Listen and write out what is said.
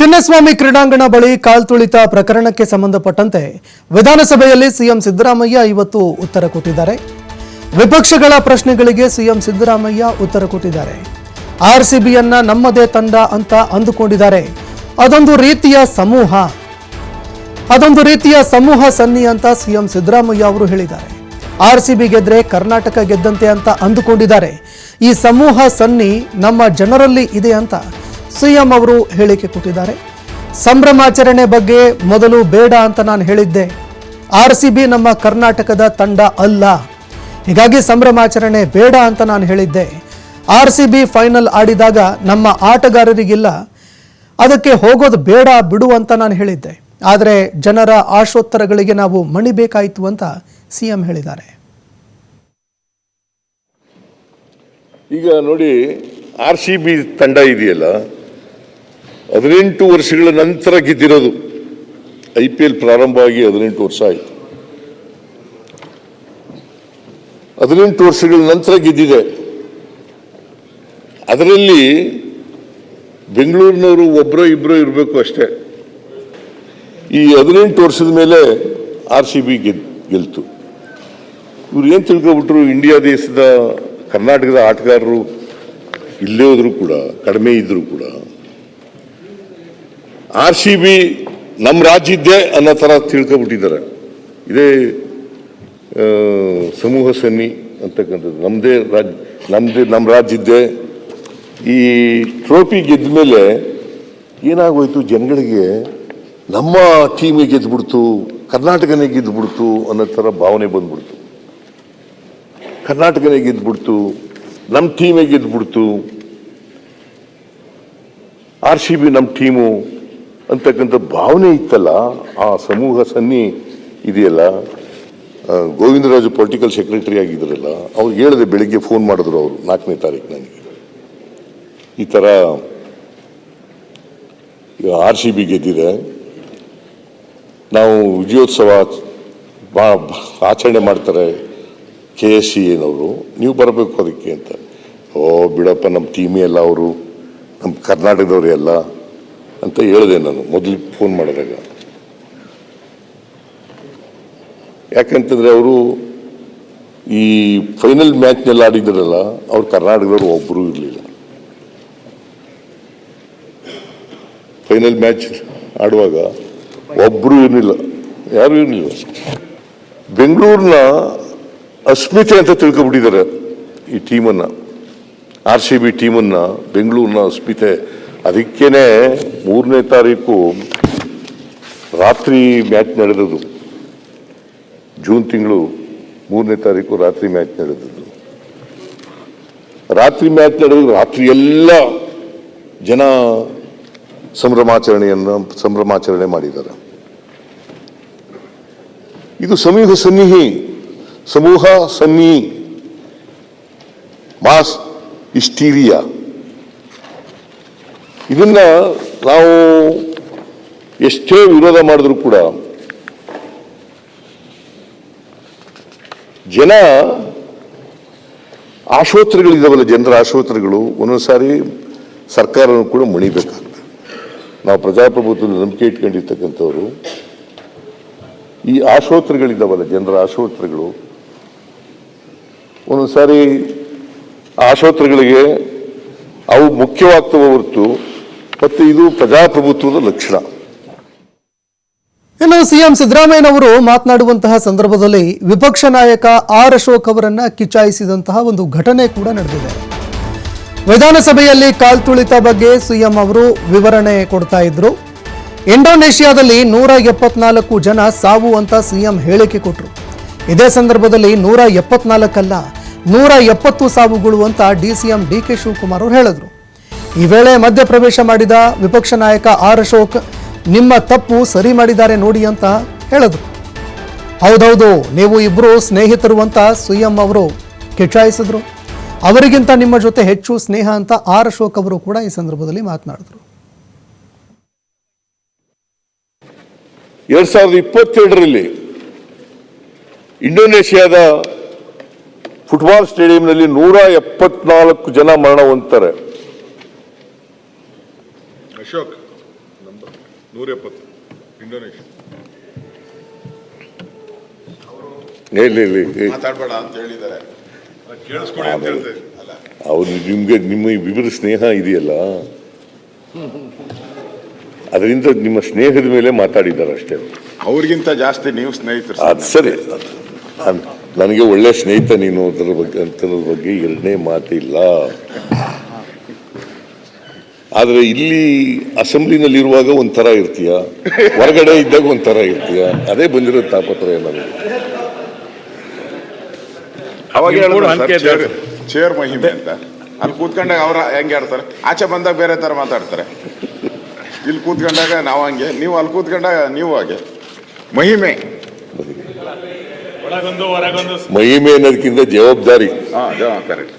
ಚಿನ್ನಸ್ವಾಮಿ ಕ್ರೀಡಾಂಗಣ ಬಳಿ ಕಾಲ್ತುಳಿತ ಪ್ರಕರಣಕ್ಕೆ ಸಂಬಂಧಪಟ್ಟಂತೆ ವಿಧಾನಸಭೆಯಲ್ಲಿ ಸಿಎಂ ಸಿದ್ದರಾಮಯ್ಯ ಇವತ್ತು ಉತ್ತರ ಕೊಟ್ಟಿದ್ದಾರೆ. ವಿಪಕ್ಷಗಳ ಪ್ರಶ್ನೆಗಳಿಗೆ ಸಿಎಂ ಸಿದ್ದರಾಮಯ್ಯ ಉತ್ತರ ಕೊಟ್ಟಿದ್ದಾರೆ. ಆರ್ಸಿಬಿಯನ್ನ ನಮ್ಮದೇ ತಂಡ ಅಂತ ಅಂದುಕೊಂಡಿದ್ದಾರೆ. ಅದೊಂದು ರೀತಿಯ ಸಮೂಹ ಸನ್ನಿ ಅಂತ ಸಿಎಂ ಸಿದ್ದರಾಮಯ್ಯ ಅವರು ಹೇಳಿದ್ದಾರೆ. ಆರ್ಸಿಬಿ ಗೆದ್ರೆ ಕರ್ನಾಟಕ ಗೆದ್ದಂತೆ ಅಂತ ಅಂದುಕೊಂಡಿದ್ದಾರೆ. ಈ ಸಮೂಹ ಸನ್ನಿ ನಮ್ಮ ಜನರಲ್ಲಿ ಇದೆ ಅಂತ ಸಿಎಂ ಅವರು ಹೇಳಿಕೆ ಕೊಟ್ಟಿದ್ದಾರೆ. ಸಂಭ್ರಮಾಚರಣೆ ಬಗ್ಗೆ ಮೊದಲು ಬೇಡ ಅಂತ ನಾನು ಹೇಳಿದ್ದೆ. ಆರ್ಸಿಬಿ ನಮ್ಮ ಕರ್ನಾಟಕದ ತಂಡ ಅಲ್ಲ, ಹೀಗಾಗಿ ಸಂಭ್ರಮಾಚರಣೆ ಬೇಡ ಅಂತ ನಾನು ಹೇಳಿದ್ದೆ. ಆರ್ಸಿಬಿ ಫೈನಲ್ ಆಡಿದಾಗ ನಮ್ಮ ಆಟಗಾರರಿಗಿಲ್ಲ, ಅದಕ್ಕೆ ಹೋಗೋದು ಬೇಡ ಬಿಡು ಅಂತ ನಾನು ಹೇಳಿದ್ದೆ. ಆದರೆ ಜನರ ಆಶೋತ್ತರಗಳಿಗೆ ನಾವು ಮಣಿಬೇಕಾಯಿತು ಅಂತ ಸಿಎಂ ಹೇಳಿದ್ದಾರೆ. ಈಗ ನೋಡಿ, ಆರ್ಸಿಬಿ ತಂಡ ಇದೆಯಲ್ಲ, 18 ವರ್ಷಗಳ ನಂತರ ಗೆದ್ದಿರೋದು. IPL ಪ್ರಾರಂಭವಾಗಿ 18 ವರ್ಷ ಆಯಿತು. 18 ವರ್ಷಗಳ ನಂತರ ಗೆದ್ದಿದೆ. ಅದರಲ್ಲಿ ಬೆಂಗಳೂರಿನವರು ಒಬ್ಬರೋ ಇಬ್ಬರೋ ಇರಬೇಕು ಅಷ್ಟೇ. ಈ 18 ವರ್ಷದ ಮೇಲೆ ಆರ್ಸಿಬಿ ಗೆಲ್ತು. ಇವ್ರು ಏನು ತಿಳ್ಕೊಬಿಟ್ರು, ಇಂಡಿಯಾ ದೇಶದ ಕರ್ನಾಟಕದ ಆಟಗಾರರು ಇಲ್ಲೇ ಹೋದ್ರು ಕೂಡ, ಕಡಿಮೆ ಇದ್ರು ಕೂಡ ಆರ್ಸಿಬಿ ನಮ್ಮ ರಾಜ್ಯದ್ದೇ ಅನ್ನೋ ಥರ ತಿಳ್ಕೊಬಿಟ್ಟಿದ್ದಾರೆ. ಇದೇ ಸಮೂಹ ಸನ್ನಿ ಅಂತಕ್ಕಂಥದ್ದು. ನಮ್ಮ ರಾಜ್ಯದ್ದೇ. ಈ ಟ್ರೋಫಿ ಗೆದ್ದ ಮೇಲೆ ಏನಾಗೋಯ್ತು, ಜನಗಳಿಗೆ ನಮ್ಮ ಟೀಮಿಗೆ ಗೆದ್ದುಬಿಡ್ತು, ಕರ್ನಾಟಕನೇ ಗೆದ್ದುಬಿಡ್ತು ಅನ್ನೋ ಥರ ಭಾವನೆ ಬಂದ್ಬಿಡ್ತು. ಕರ್ನಾಟಕನೇ ಗೆದ್ದುಬಿಡ್ತು, ನಮ್ಮ ಟೀಮೇ ಗೆದ್ದುಬಿಡ್ತು, ಆರ್ಸಿಬಿ ನಮ್ಮ ಟೀಮು ಅಂತಕ್ಕಂಥ ಭಾವನೆ ಇತ್ತಲ್ಲ. ಆ ಸಮೂಹ ಸನ್ನಿ ಇದೆಯಲ್ಲ, ಗೋವಿಂದರಾಜು ಪೊಲಿಟಿಕಲ್ ಸೆಕ್ರೆಟರಿ ಆಗಿದ್ರಲ್ಲ, ಅವ್ರು ಹೇಳಿದೆ, ಬೆಳಿಗ್ಗೆ ಫೋನ್ ಮಾಡಿದ್ರು ಅವರು 4ನೇ ತಾರೀಕು ನನಗೆ, ಈ ಥರ ಆರ್ಸಿಬಿ ಗೆದ್ದಿದೆ, ನಾವು ವಿಜಯೋತ್ಸವ ಆಚರಣೆ ಮಾಡ್ತಾರೆ KSCA-ನವರು, ನೀವು ಬರಬೇಕು ಅದಕ್ಕೆ ಅಂತ. ಓ ಬಿಡಪ್ಪ, ನಮ್ಮ ಟೀಮೇ ಎಲ್ಲ, ಅವರು ನಮ್ಮ ಕರ್ನಾಟಕದವ್ರು ಎಲ್ಲ ಅಂತ ಹೇಳಿದೆ ನಾನು ಮೊದಲು ಫೋನ್ ಮಾಡಿದಾಗ. ಯಾಕಂತಂದರೆ ಅವರು ಈ ಫೈನಲ್ ಮ್ಯಾಚ್ನೆಲ್ಲ ಆಡಿದ್ರಲ್ಲ, ಅವ್ರು ಕರ್ನಾಟಕದವರು ಒಬ್ಬರೂ ಇರಲಿಲ್ಲ. ಫೈನಲ್ ಮ್ಯಾಚ್ ಆಡುವಾಗ ಒಬ್ಬರೂ ಇರಲಿಲ್ಲ, ಯಾರೂ ಇರಲಿಲ್ಲ. ಬೆಂಗಳೂರಿನ ಅಸ್ಮಿತೆ ಅಂತ ತಿಳ್ಕೊಬಿಟ್ಟಿದ್ದಾರೆ ಈ ಟೀಮನ್ನು, ಆರ್ಸಿಬಿ ಟೀಮನ್ನು, ಬೆಂಗಳೂರಿನ ಅಸ್ಮಿತೆ. ಅದಕ್ಕೇನೆ 3ನೇ ತಾರೀಕು ರಾತ್ರಿ ಮ್ಯಾಚ್ ನಡೆದದ್ದು. ಜೂನ್ ತಿಂಗಳು 3ನೇ ತಾರೀಕು ರಾತ್ರಿ ಮ್ಯಾಚ್ ನಡೆದದ್ದು. ರಾತ್ರಿ ಮ್ಯಾಚ್ ನಡೆದು ರಾತ್ರಿ ಎಲ್ಲ ಜನ ಸಂಭ್ರಮಾಚರಣೆ ಮಾಡಿದ್ದಾರೆ. ಇದು ಸಮೂಹ ಸನ್ನಿ ಮಾಸ್ ಹಿಸ್ಟೀರಿಯಾ. ಇದನ್ನ ನಾವು ಎಷ್ಟೇ ವಿರೋಧ ಮಾಡಿದ್ರು ಕೂಡ ಜನ ಆಶೋತ್ತರಗಳಿದಾವಲ್ಲ, ಜನರ ಆಶೋತ್ತರಗಳು ಒಂದೊಂದು ಸಾರಿ ಸರ್ಕಾರನೂ ಕೂಡ ಮಣಿಬೇಕಾಗ್ತದೆ. ನಾವು ಪ್ರಜಾಪ್ರಭುತ್ವದ ನಂಬಿಕೆ ಇಟ್ಕೊಂಡಿರ್ತಕ್ಕಂಥವ್ರು, ಈ ಆಶೋತ್ತರಗಳಿದ್ದಾವಲ್ಲ, ಜನರ ಆಶೋತ್ತರಗಳು, ಒಂದೊಂದು ಸಾರಿ ಆಶೋತ್ತರಗಳಿಗೆ ಅವು ಮುಖ್ಯವಾಗ್ತವೆ ಹೊರತು, ಮತ್ತು ಇದು ಪ್ರಜಾಪ್ರಭುತ್ವದ ಲಕ್ಷಣ. ಇನ್ನು ಸಿಎಂ ಸಿದ್ದರಾಮಯ್ಯನವರು ಮಾತನಾಡುವಂತಹ ಸಂದರ್ಭದಲ್ಲಿ ವಿಪಕ್ಷ ನಾಯಕ ಆರ್ ಅಶೋಕ್ ಅವರನ್ನ ಕಿಚಾಯಿಸಿದಂತಹ ಒಂದು ಘಟನೆ ಕೂಡ ನಡೆದಿದೆ. ವಿಧಾನಸಭೆಯಲ್ಲಿ ಕಾಲ್ತುಳಿತ ಬಗ್ಗೆ ಸಿಎಂ ಅವರು ವಿವರಣೆ ಕೊಡ್ತಾ ಇದ್ರು. ಇಂಡೋನೇಷಿಯಾದಲ್ಲಿ 174 ಜನ ಸಾವು ಅಂತ ಸಿಎಂ ಹೇಳಿಕೆ ಕೊಟ್ಟರು. ಇದೇ ಸಂದರ್ಭದಲ್ಲಿ 174 ಅಲ್ಲ, 170 ಸಾವುಗಳು ಅಂತ DCM DK ಶಿವಕುಮಾರ್ ಅವರು ಹೇಳಿದ್ರು. ಈ ವೇಳೆ ಮಧ್ಯಪ್ರವೇಶ ಮಾಡಿದ ವಿಪಕ್ಷ ನಾಯಕ ಆರ್ ಅಶೋಕ್, ನಿಮ್ಮ ತಪ್ಪು ಸರಿ ಮಾಡಿದ್ದಾರೆ ನೋಡಿ ಅಂತ ಹೇಳಿದ್ರು. ಹೌದೌದು, ನೀವು ಇಬ್ಬರು ಸ್ನೇಹಿತರು ಅಂತ ಸಿಎಂ ಅವರು ಕಿಚಾಯಿಸಿದ್ರು. ಅವರಿಗಿಂತ ನಿಮ್ಮ ಜೊತೆ ಹೆಚ್ಚು ಸ್ನೇಹ ಅಂತ ಆರ್ ಅಶೋಕ್ ಅವರು ಕೂಡ ಈ ಸಂದರ್ಭದಲ್ಲಿ ಮಾತನಾಡಿದ್ರು. 2022ರಲ್ಲಿ ಇಂಡೋನೇಷಿಯಾದ ಫುಟ್ಬಾಲ್ ಸ್ಟೇಡಿಯಂನಲ್ಲಿ 174 ಜನ ಮರಣ ಹೊಂದ್ತಾರೆ. 170 ಇಂಡೋನೇಷ್ಯಾ ಮಾತಾಡಬೇಡ ಅಂತ ಹೇಳಿದ್ದಾರೆ. ಕೇಳಿಸ್ಕೊಳ್ಳಿ ಅಂತ ಹೇಳ್ತಾರೆ. ಅವ್ರು ನಿಮ್ಮ ವಿವಿಧ ಸ್ನೇಹ ಇದೆಯಲ್ಲ, ಅದರಿಂದ ನಿಮ್ಮ ಸ್ನೇಹದ ಮೇಲೆ ಮಾತಾಡಿದ್ದಾರೆ ಅಷ್ಟೇ. ಅವ್ರಿಗಿಂತ ಜಾಸ್ತಿ ನೀವು ಸ್ನೇಹಿತರು. ಅದು ಸರಿ, ನನಗೆ ಒಳ್ಳೆ ಸ್ನೇಹಿತ ನೀನು ಅಂತದ್ರ ಬಗ್ಗೆ ಎರಡನೇ ಮಾತಿಲ್ಲ. ಆದರೆ ಇಲ್ಲಿ ಅಸೆಂಬ್ಲಿನಲ್ಲಿರುವಾಗ ಒಂಥರ ಇರ್ತೀಯ, ಹೊರಗಡೆ ಇದ್ದಾಗ ಒಂಥರ ಇರ್ತೀಯ. ಅದೇ ಬಂದಿರೋ ತಾಪತ್ರಯ ನನಗೆ. ಅವಾಗ ಚೇರ್ ಮಹಿಮೆ ಅಂತ ಅಲ್ಲಿ ಕೂತ್ಕೊಂಡಾಗ ಅವ್ರ ಹೆಂಗೆ ಆಡ್ತಾರೆ, ಆಚೆ ಬಂದಾಗ ಬೇರೆ ತರ ಮಾತಾಡ್ತಾರೆ. ಇಲ್ಲಿ ಕೂತ್ಕೊಂಡಾಗ ನಾವು ಹಂಗೆ, ನೀವು ಅಲ್ಲಿ ಕೂತ್ಕೊಂಡಾಗ ನೀವು ಹಾಗೆ. ಮಹಿಮೆ ಮಹಿಮೆ ಅನ್ನೋದಕ್ಕಿಂತ ಜವಾಬ್ದಾರಿ. ಕರೆಕ್ಟ್.